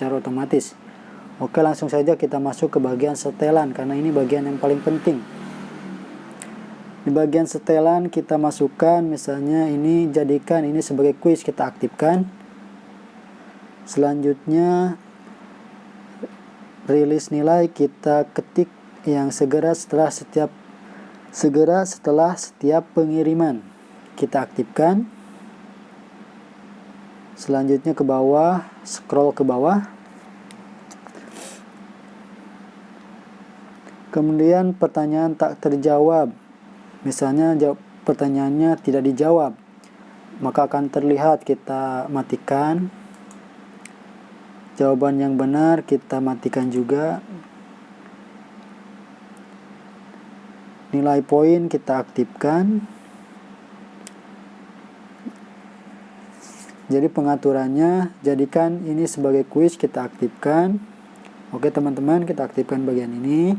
secara otomatis. Oke, langsung saja kita masuk ke bagian setelan, karena ini bagian yang paling penting. Di bagian setelan kita masukkan, misalnya ini, jadikan ini sebagai kuis, kita aktifkan. Selanjutnya rilis nilai kita ketik yang segera setelah setiap pengiriman, kita aktifkan. Selanjutnya ke bawah, scroll ke bawah. Kemudian pertanyaan tak terjawab, misalnya pertanyaannya tidak dijawab, maka akan terlihat, kita matikan. Jawaban yang benar kita matikan juga. Nilai poin kita aktifkan. Jadi pengaturannya, jadikan ini sebagai kuis, kita aktifkan. Oke teman-teman, kita aktifkan bagian ini.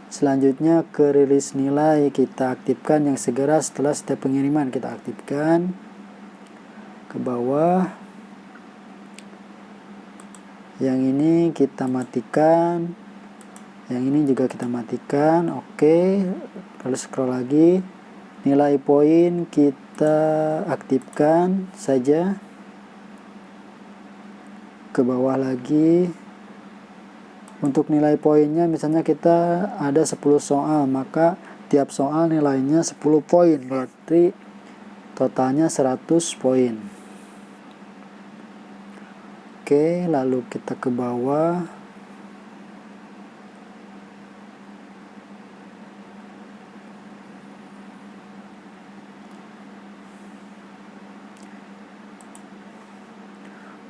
Selanjutnya ke rilis nilai, kita aktifkan yang segera setelah setiap pengiriman, kita aktifkan. Ke bawah. Yang ini kita matikan, yang ini juga kita matikan. Oke, lalu scroll lagi. Nilai poin kita aktifkan saja. Ke bawah lagi. Untuk nilai poinnya, misalnya kita ada 10 soal, maka tiap soal nilainya 10 poin, berarti totalnya 100 poin. Oke, lalu kita ke bawah.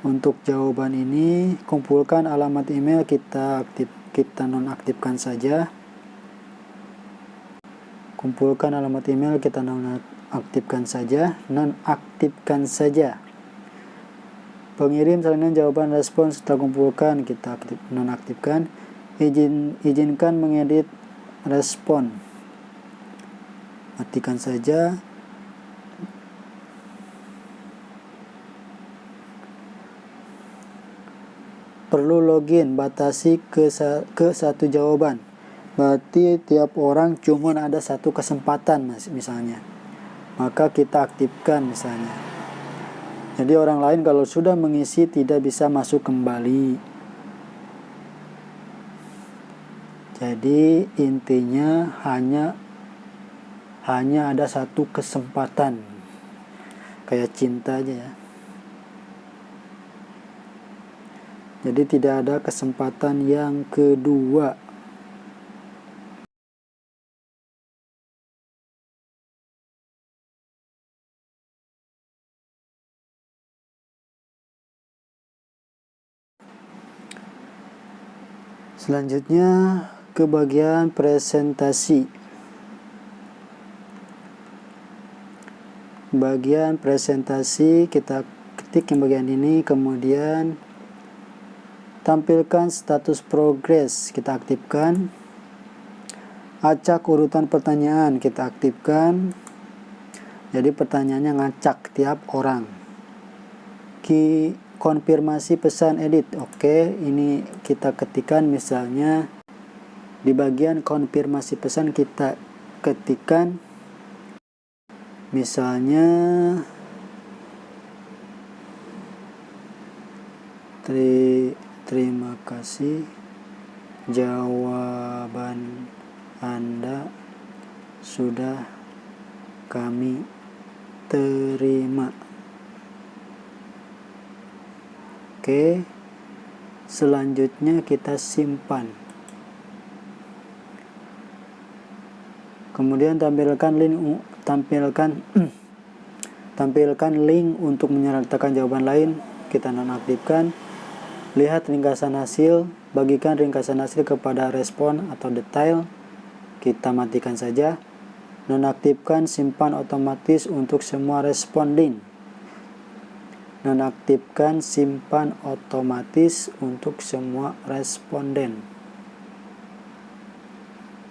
Untuk jawaban ini, kumpulkan alamat email, kita nonaktifkan saja. Kumpulkan alamat email, kita nonaktifkan saja. Pengirim salinan jawaban respon setelah kumpulkan, kita nonaktifkan. Izinkan mengedit respon, matikan saja. Perlu login, batasi ke satu jawaban. Berarti tiap orang cuma ada satu kesempatan misalnya. Maka kita aktifkan misalnya. Jadi orang lain kalau sudah mengisi tidak bisa masuk kembali. Jadi intinya hanya ada satu kesempatan. Kayak cinta aja ya. Jadi tidak ada kesempatan yang kedua. Selanjutnya ke bagian presentasi. Bagian presentasi kita ketik yang bagian ini, kemudian tampilkan status progres, kita aktifkan. Acak urutan pertanyaan, kita aktifkan. Jadi pertanyaannya ngacak tiap orang. Konfirmasi pesan edit. Oke, ini kita ketikkan misalnya di bagian konfirmasi pesan, kita ketikkan misalnya terima kasih, jawaban Anda sudah kami terima. Oke, selanjutnya kita simpan. Kemudian tampilkan link untuk menyertakan jawaban lain, kita nonaktifkan. Lihat ringkasan hasil, bagikan ringkasan hasil kepada respon atau detail, kita matikan saja. Nonaktifkan simpan otomatis untuk semua responding. Nonaktifkan simpan otomatis untuk semua responden.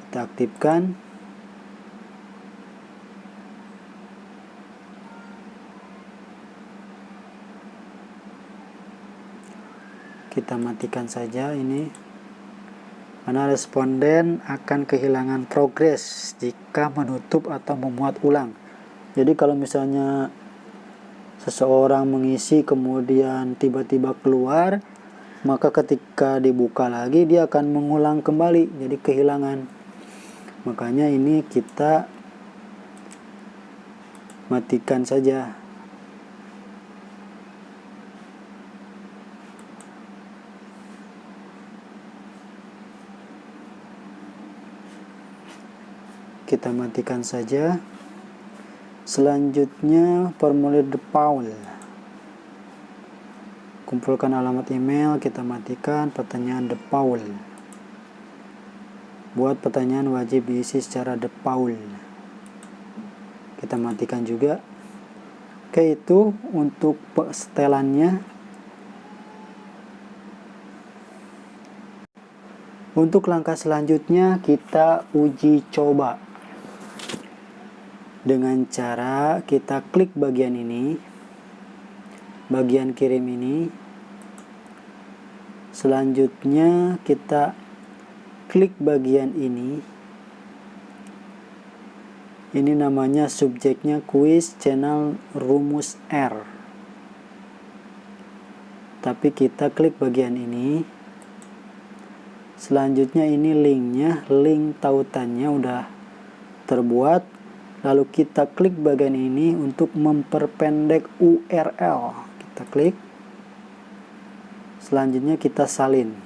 Kita aktifkan. Kita matikan saja ini, karena responden akan kehilangan progres jika menutup atau memuat ulang. Jadi kalau misalnya seseorang mengisi kemudian tiba-tiba keluar, maka ketika dibuka lagi dia akan mengulang kembali, jadi kehilangan. Makanya ini kita matikan saja. Kita matikan saja. Selanjutnya formulir default. Kumpulkan alamat email, kita matikan pertanyaan default. Buat pertanyaan wajib diisi secara default. Kita matikan juga. Oke, itu untuk setelannya. Untuk langkah selanjutnya kita uji coba. Dengan cara kita klik bagian ini, bagian kirim ini. Selanjutnya kita klik bagian ini. Ini namanya subjeknya quiz channel rumus R. Tapi kita klik bagian ini. Selanjutnya ini linknya, link tautannya udah terbuat. Lalu kita klik bagian ini untuk memperpendek URL. Kita klik. Selanjutnya kita salin.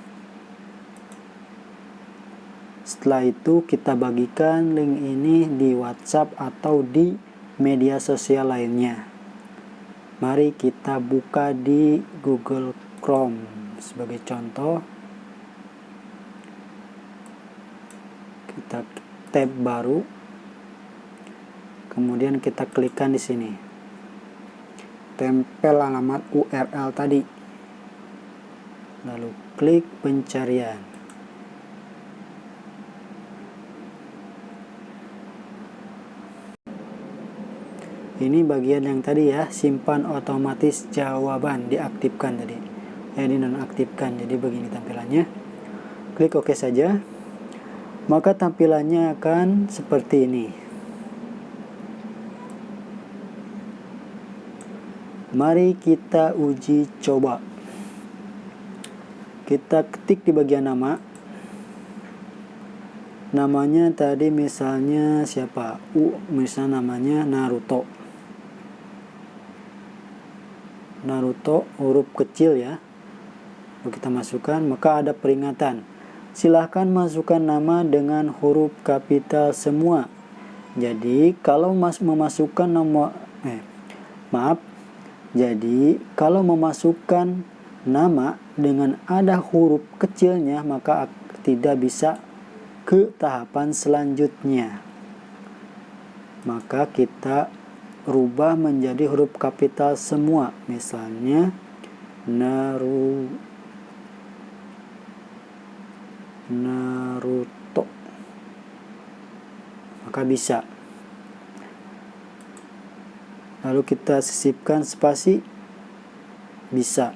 Setelah itu kita bagikan link ini di WhatsApp atau di media sosial lainnya. Mari kita buka di Google Chrome sebagai contoh. Kita tab baru. Kemudian kita klikkan di sini. Tempel alamat URL tadi. Lalu klik pencarian. Ini bagian yang tadi ya, simpan otomatis jawaban, diaktifkan tadi. Ini nonaktifkan, jadi begini tampilannya. Klik OK saja. Maka tampilannya akan seperti ini. Mari kita uji coba. Kita ketik di bagian nama. Namanya tadi misalnya siapa? Misalnya namanya Naruto. Naruto huruf kecil ya. Lalu kita masukkan, maka ada peringatan. Silahkan masukkan nama dengan huruf kapital semua. Jadi kalau memasukkan nomor Jadi, kalau memasukkan nama dengan ada huruf kecilnya, maka tidak bisa ke tahapan selanjutnya. Maka kita rubah menjadi huruf kapital semua. Misalnya, Naruto. Maka bisa. Lalu kita sisipkan spasi, bisa.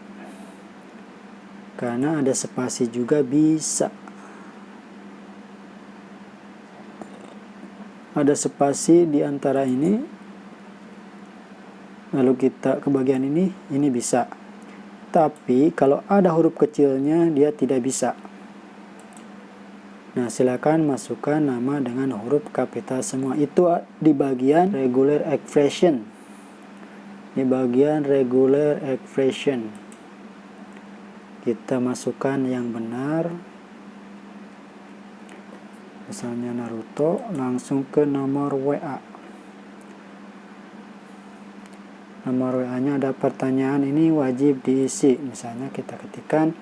Karena ada spasi juga bisa. Ada spasi di antara ini. Lalu kita ke bagian ini bisa. Tapi kalau ada huruf kecilnya dia tidak bisa. Nah, silakan masukkan nama dengan huruf kapital semua. Itu di bagian regular expression. Di bagian regular expression kita masukkan yang benar, misalnya Naruto, langsung ke nomor WA. Nomor WA nya ada pertanyaan, ini wajib diisi. Misalnya kita ketikkan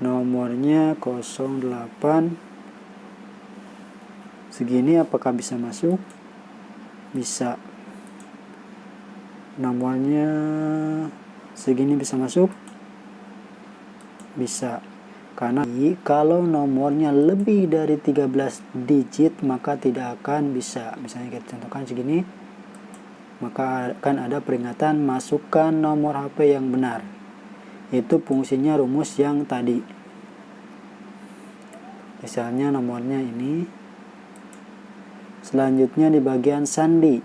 nomornya 08 segini, apakah bisa masuk? Bisa. Nomornya segini bisa masuk? Bisa. Karena kalau nomornya lebih dari 13 digit maka tidak akan bisa. Misalnya kita contohkan segini, maka akan ada peringatan masukkan nomor HP yang benar. itu fungsinya rumus yang tadi. Misalnya nomornya ini. Selanjutnya di bagian sandi.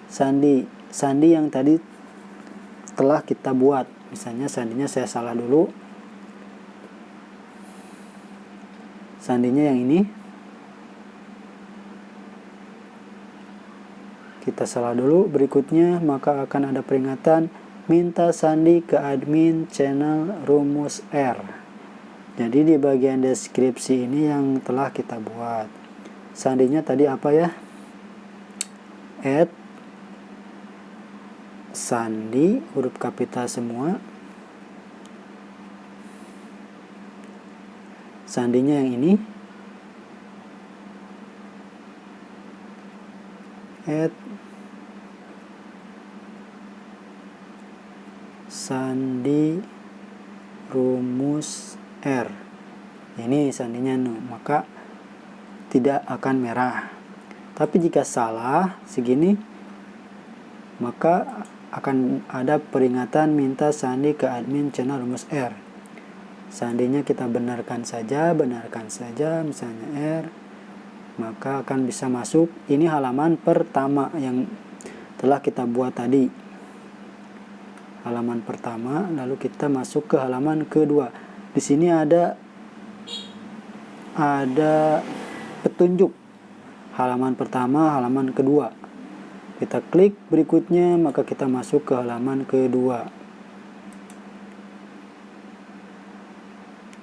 Sandi yang tadi telah kita buat. Misalnya sandinya saya salah dulu. Sandinya yang ini. Kita salah dulu. Berikutnya maka akan ada peringatan minta sandi ke admin channel rumus R. Jadi di bagian deskripsi ini yang telah kita buat. Sandinya tadi apa ya? Add sandi huruf kapital semua. Sandinya yang ini. Add sandi rumus R. Ini sandinya maka tidak akan merah. Tapi jika salah segini, maka akan ada peringatan minta sandi ke admin channel rumus R. Sandinya kita benarkan saja, misalnya R, maka akan bisa masuk. Ini halaman pertama yang telah kita buat tadi. Halaman pertama, lalu kita masuk ke halaman kedua. Di sini ada petunjuk halaman pertama, halaman kedua. Kita klik berikutnya, maka kita masuk ke halaman kedua.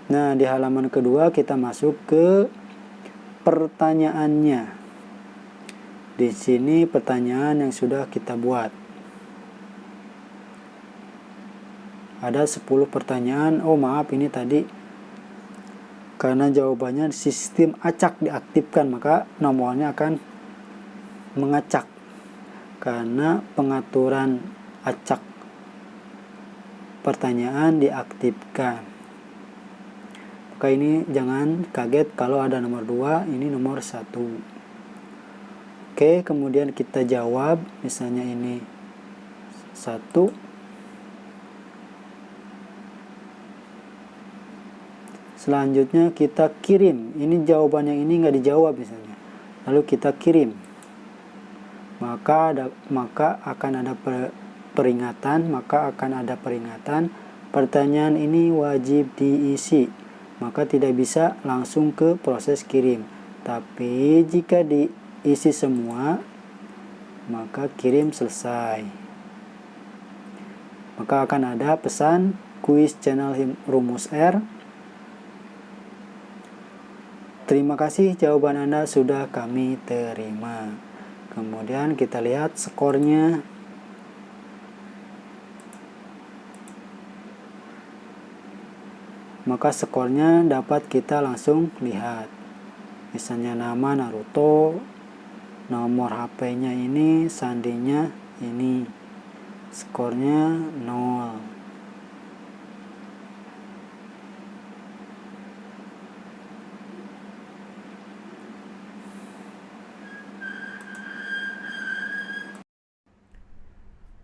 Nah, di halaman kedua kita masuk ke pertanyaannya. Di sini pertanyaan yang sudah kita buat. Ada 10 pertanyaan. Oh maaf, ini tadi karena jawabannya sistem acak diaktifkan, maka nomornya akan mengacak karena pengaturan acak pertanyaan diaktifkan. Maka ini jangan kaget kalau ada nomor 2, ini nomor 1. Oke, kemudian kita jawab, misalnya ini 1. Selanjutnya kita kirim. Ini jawaban yang ini nggak dijawab misalnya. Lalu kita kirim. Maka akan ada peringatan. Pertanyaan ini wajib diisi. Maka tidak bisa langsung ke proses kirim. Tapi jika diisi semua, maka kirim selesai. Maka akan ada pesan kuis channel rumus R. Terima kasih, jawaban Anda sudah kami terima. Kemudian kita lihat skornya. Maka skornya dapat kita langsung lihat. Misalnya nama Naruto, nomor HP-nya ini, sandinya ini. Skornya 0.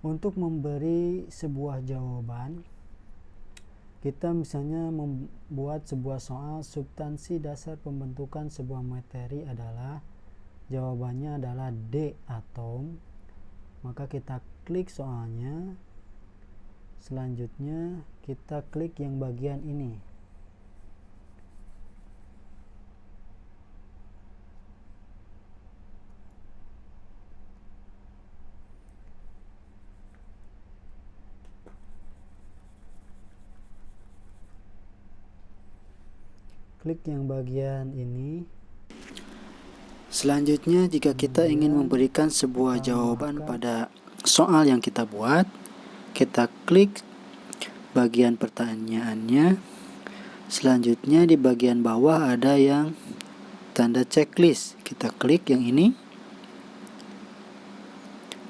Untuk memberi sebuah jawaban, kita misalnya membuat sebuah soal substansi dasar pembentukan sebuah materi adalah, jawabannya adalah D atom. Maka kita klik soalnya. Selanjutnya kita klik yang bagian ini. Klik yang bagian ini. Selanjutnya, jika kita ingin memberikan sebuah jawaban pada soal yang kita buat, kita klik bagian pertanyaannya. Selanjutnya di bagian bawah ada yang tanda checklist. Kita klik yang ini.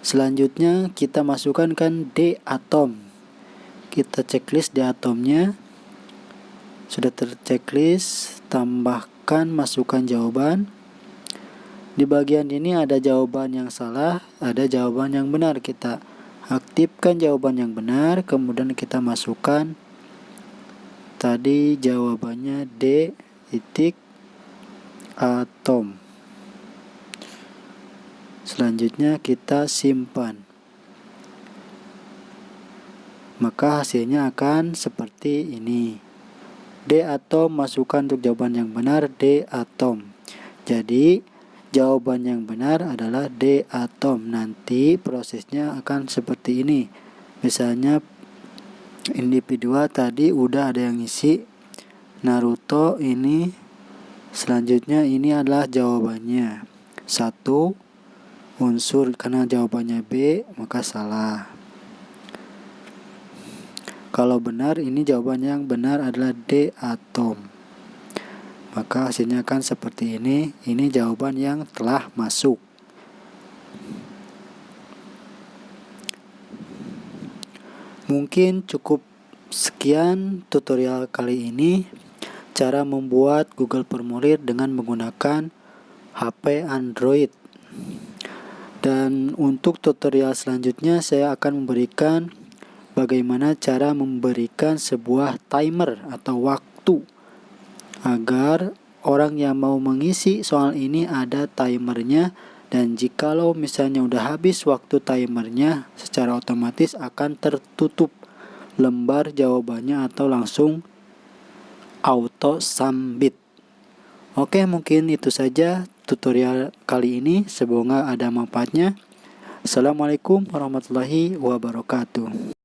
Selanjutnya kita masukkan D atom. Kita checklist D atomnya. Sudah terchecklist, tambahkan masukkan jawaban. Di bagian ini ada jawaban yang salah, ada jawaban yang benar. Kita aktifkan jawaban yang benar, kemudian kita masukkan Tadi jawabannya D titik atom. Selanjutnya kita simpan. Maka hasilnya akan seperti ini. D atom, masukkan untuk jawaban yang benar D atom. Jadi jawaban yang benar adalah D atom. Nanti prosesnya akan seperti ini. Misalnya individual tadi udah ada yang ngisi Naruto ini. Selanjutnya ini adalah jawabannya. 1 unsur, karena jawabannya B maka salah. Kalau benar, ini jawaban yang benar adalah D atom. Maka hasilnya akan seperti ini. Ini jawaban yang telah masuk. Mungkin cukup sekian tutorial kali ini. Cara membuat Google Formulir dengan menggunakan HP Android. Dan untuk tutorial selanjutnya saya akan memberikan bagaimana cara memberikan sebuah timer atau waktu agar orang yang mau mengisi soal ini ada timernya, dan jikalau misalnya udah habis waktu timernya, secara otomatis akan tertutup lembar jawabannya atau langsung auto submit. Oke, mungkin itu saja tutorial kali ini. Semoga ada manfaatnya. Assalamualaikum warahmatullahi wabarakatuh.